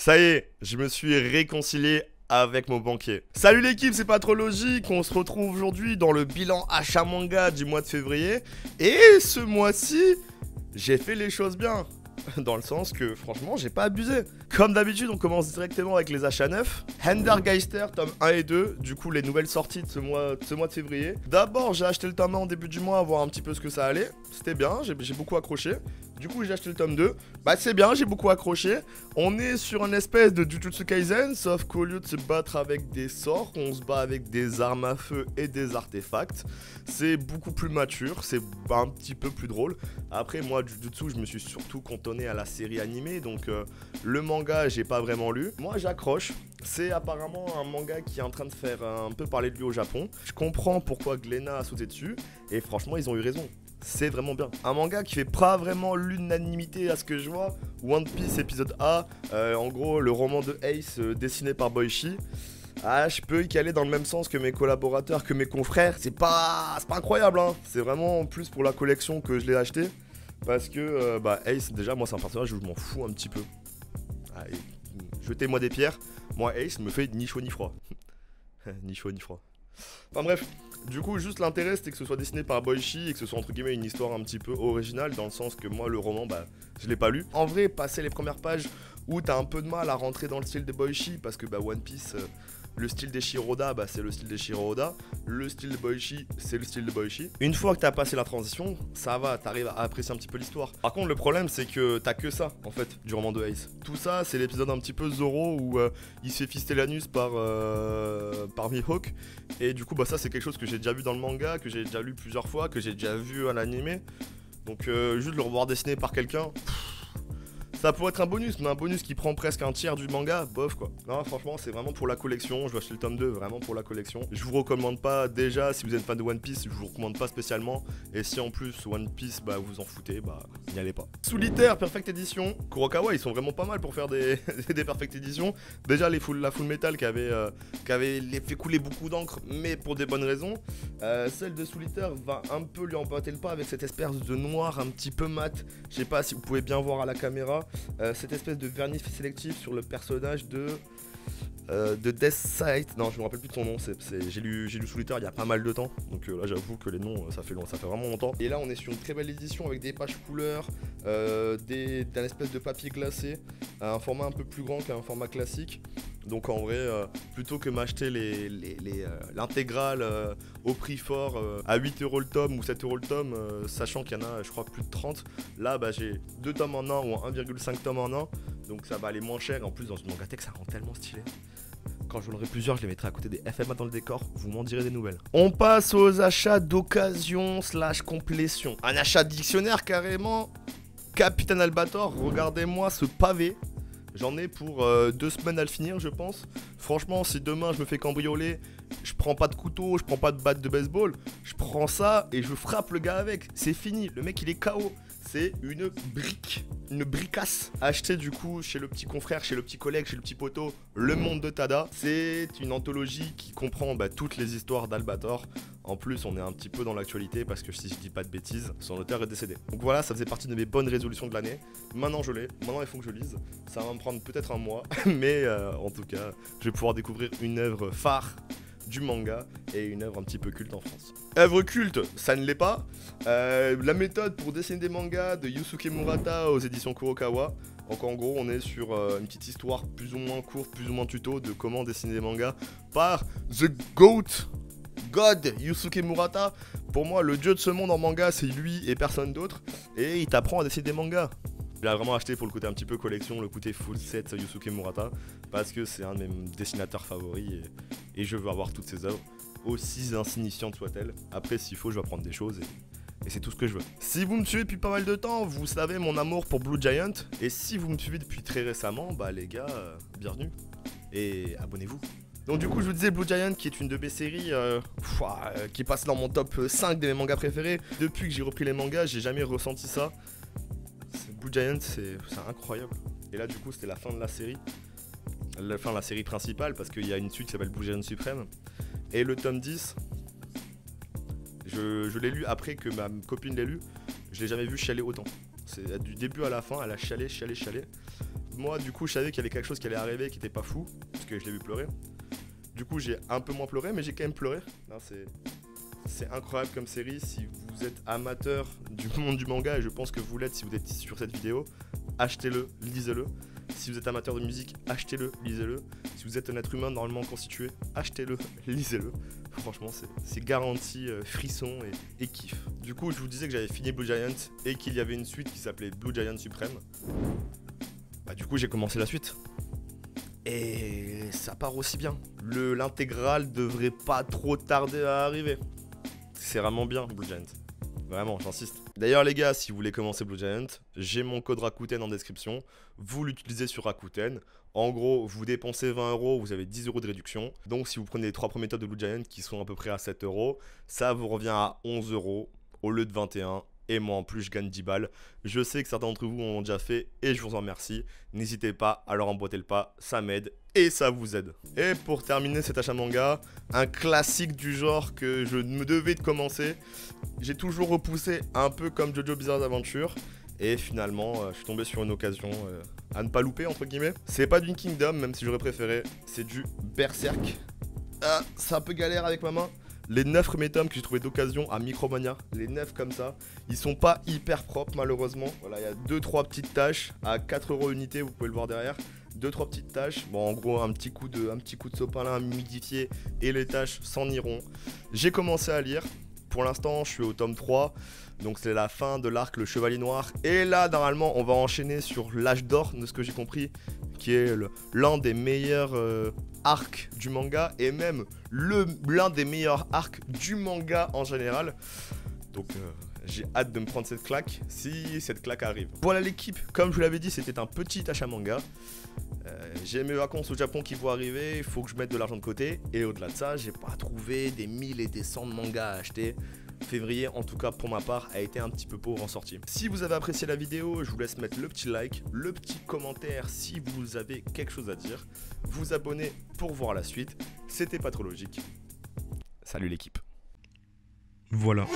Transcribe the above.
Ça y est, je me suis réconcilié avec mon banquier. Salut l'équipe, c'est pas trop logique, on se retrouve aujourd'hui dans le bilan achat manga du mois de février. Et ce mois-ci, j'ai fait les choses bien. Dans le sens que franchement j'ai pas abusé. Comme d'habitude on commence directement avec les achats neufs. Hendergeister tome 1 et 2, du coup les nouvelles sorties de ce mois de février. D'abord j'ai acheté le tome 1 en début du mois, voir un petit peu ce que ça allait. C'était bien, j'ai beaucoup accroché. Du coup j'ai acheté le tome 2. Bah c'est bien, j'ai beaucoup accroché. On est sur une espèce de Jujutsu Kaisen, sauf qu'au lieu de se battre avec des sorts, on se bat avec des armes à feu et des artefacts. C'est beaucoup plus mature, c'est un petit peu plus drôle. Après moi Jujutsu je me suis surtout cantonné à la série animée, donc le manga j'ai pas vraiment lu. Moi j'accroche, c'est apparemment un manga qui est en train de faire un peu parler de lui au Japon. Je comprends pourquoi Glénat a sauté dessus, et franchement ils ont eu raison. C'est vraiment bien. Un manga qui fait pas vraiment l'unanimité à ce que je vois. One Piece épisode A, en gros le roman de Ace dessiné par Boichi. Ah, je peux y caler dans le même sens que mes collaborateurs, que mes confrères. C'est pas incroyable, hein. C'est vraiment plus pour la collection que je l'ai acheté. Parce que Ace, déjà, moi c'est un personnage où je m'en fous un petit peu. Allez, jetez-moi des pierres. Moi Ace me fait ni chaud ni froid. Ni chaud ni froid. Enfin bref, du coup juste l'intérêt c'était que ce soit dessiné par Boichi et que ce soit entre guillemets une histoire un petit peu originale, dans le sens que moi le roman je l'ai pas lu. En vrai, passer les premières pages où t'as un peu de mal à rentrer dans le style de Boichi, parce que One Piece, le style des Shiroda, c'est le style des Shiroda. Le style de Boichi, c'est le style de Boichi. Une fois que t'as passé la transition, ça va, t'arrives à apprécier un petit peu l'histoire. Par contre, le problème, c'est que t'as que ça, en fait, du roman de Ace. Tout ça, c'est l'épisode un petit peu Zoro où il se fait fister l'anus par Mihawk. Et du coup, ça, c'est quelque chose que j'ai déjà vu dans le manga, que j'ai déjà lu plusieurs fois, que j'ai déjà vu à l'animé. Donc, juste le revoir dessiné par quelqu'un. Ça pourrait être un bonus, mais un bonus qui prend presque un tiers du manga, bof quoi. Non, franchement, c'est vraiment pour la collection. Je vais acheter le tome 2, vraiment pour la collection. Je vous recommande pas, déjà, si vous êtes fan de One Piece, je vous recommande pas spécialement. Et si en plus One Piece, vous en foutez, n'y allez pas. Solitaire, Perfect Edition. Kurokawa, ils sont vraiment pas mal pour faire des, des Perfect Edition. Déjà, la Full Metal qui avait fait couler beaucoup d'encre, mais pour des bonnes raisons. Celle de Solitaire va un peu lui emboîter le pas avec cette espèce de noir un petit peu mat. Je sais pas si vous pouvez bien voir à la caméra. Cette espèce de vernis sélectif sur le personnage de Death Sight. Non, je me rappelle plus de son nom. J'ai lu Solitaire il y a pas mal de temps. Donc là, j'avoue que les noms, ça fait vraiment longtemps. Et là, on est sur une très belle édition avec des pages couleurs, d'un espèce de papier glacé, un format un peu plus grand qu'un format classique. Donc en vrai, plutôt que m'acheter l'intégrale au prix fort à 8 € le tome ou 7 € le tome, sachant qu'il y en a je crois plus de 30, là j'ai 2 tomes en 1 ou 1,5 tomes en 1, donc ça va aller moins cher. Et en plus dans une mangatech ça rend tellement stylé. Quand j'en aurai plusieurs, je les mettrai à côté des FMA dans le décor, vous m'en direz des nouvelles. On passe aux achats d'occasion / complétion. Un achat de dictionnaire carrément. Capitaine Albator, regardez-moi ce pavé. J'en ai pour 2 semaines à le finir, je pense. Franchement, si demain je me fais cambrioler, je prends pas de couteau, je prends pas de batte de baseball, je prends ça et je frappe le gars avec. C'est fini, le mec il est KO. C'est une brique, une bricasse. Acheté du coup chez le petit confrère, chez le petit collègue, chez le petit poteau, Le Monde de Tada. C'est une anthologie qui comprend toutes les histoires d'Albator. En plus, on est un petit peu dans l'actualité parce que si je dis pas de bêtises, son auteur est décédé. Donc voilà, ça faisait partie de mes bonnes résolutions de l'année. Maintenant je l'ai, maintenant il faut que je lise. Ça va me prendre peut-être un mois, mais en tout cas, je vais pouvoir découvrir une œuvre phare du manga et une œuvre un petit peu culte en France. Œuvre culte, ça ne l'est pas. La méthode pour dessiner des mangas de Yusuke Murata aux éditions Kurokawa. Donc en gros, on est sur une petite histoire plus ou moins courte, plus ou moins tuto de comment dessiner des mangas par The GOAT. God, Yusuke Murata. Pour moi, le dieu de ce monde en manga, c'est lui et personne d'autre. Et il t'apprend à dessiner des mangas. Je l'ai vraiment acheté pour le côté un petit peu collection, le côté full set Yusuke Murata, parce que c'est un de mes dessinateurs favoris et je veux avoir toutes ses œuvres, aussi insignifiantes soient-elles. Après, s'il faut, je vais apprendre des choses et c'est tout ce que je veux. Si vous me suivez depuis pas mal de temps, vous savez mon amour pour Blue Giant. Et si vous me suivez depuis très récemment, les gars, bienvenue et abonnez-vous. Donc du coup je vous disais Blue Giant qui est une de mes séries qui passe dans mon top 5 de mes mangas préférés. Depuis que j'ai repris les mangas, j'ai jamais ressenti ça. Blue Giant c'est incroyable. Et là du coup c'était la fin de la série. La fin de la série principale parce qu'il y a une suite qui s'appelle Blue Giant Suprême. Et le tome 10, je l'ai lu après que ma copine l'ait lu. Je l'ai jamais vu chialer autant. C'est du début à la fin, elle a chialé. Moi, du coup, je savais qu'il y avait quelque chose qui allait arriver qui était pas fou, parce que je l'ai vu pleurer. Du coup, j'ai un peu moins pleuré, mais j'ai quand même pleuré. C'est incroyable comme série. Si vous êtes amateur du monde du manga, et je pense que vous l'êtes si vous êtes sur cette vidéo, achetez-le, lisez-le. Si vous êtes amateur de musique, achetez-le, lisez-le. Si vous êtes un être humain normalement constitué, achetez-le, lisez-le. Franchement, c'est garanti frisson et kiff. Du coup, je vous disais que j'avais fini Blue Giant et qu'il y avait une suite qui s'appelait Blue Giant Supreme. Bah, du coup, j'ai commencé la suite. Et ça part aussi bien. L'intégrale devrait pas trop tarder à arriver. C'est vraiment bien, Blue Giant. Vraiment, j'insiste. D'ailleurs les gars, si vous voulez commencer Blue Giant, j'ai mon code Rakuten en description. Vous l'utilisez sur Rakuten. En gros, vous dépensez 20 €, vous avez 10 € de réduction. Donc si vous prenez les 3 premiers tops de Blue Giant qui sont à peu près à 7 €, ça vous revient à 11 € au lieu de 21 €. Et moi en plus je gagne 10 balles. Je sais que certains d'entre vous ont déjà fait et je vous en remercie. N'hésitez pas à leur emboîter le pas, ça m'aide et ça vous aide. Et pour terminer cet achat manga, un classique du genre que je me devais de commencer. J'ai toujours repoussé un peu comme JoJo Bizarre Adventure. Et finalement je suis tombé sur une occasion à ne pas louper entre guillemets. C'est pas du Kingdom même si j'aurais préféré, c'est du Berserk. Ah, c'est un peu galère avec ma main. Les 9 premiers tomes que j'ai trouvé d'occasion à Micromania, les 9 comme ça, ils sont pas hyper propres malheureusement. Voilà, il y a 2-3 petites taches à 4 € unité, vous pouvez le voir derrière. 2-3 petites taches, bon en gros un petit coup de sopalin humidifié et les taches s'en iront. J'ai commencé à lire, pour l'instant je suis au tome 3, donc c'est la fin de l'arc Le Chevalier Noir. Et là normalement on va enchaîner sur l'âge d'or de ce que j'ai compris, qui est l'un des meilleurs arcs du manga et même l'un des meilleurs arcs du manga en général. Donc j'ai hâte de me prendre cette claque si cette claque arrive. Voilà l'équipe, comme je vous l'avais dit, c'était un petit achat manga. J'ai mes vacances au Japon qui vont arriver, il faut que je mette de l'argent de côté. Et au-delà de ça, j'ai pas trouvé des 1000 et des 100 de mangas à acheter. Février, en tout cas pour ma part, a été un petit peu pauvre en sortie. Si vous avez apprécié la vidéo, je vous laisse mettre le petit like, le petit commentaire si vous avez quelque chose à dire. Vous abonner pour voir la suite. C'était Patrologique. Salut l'équipe. Voilà.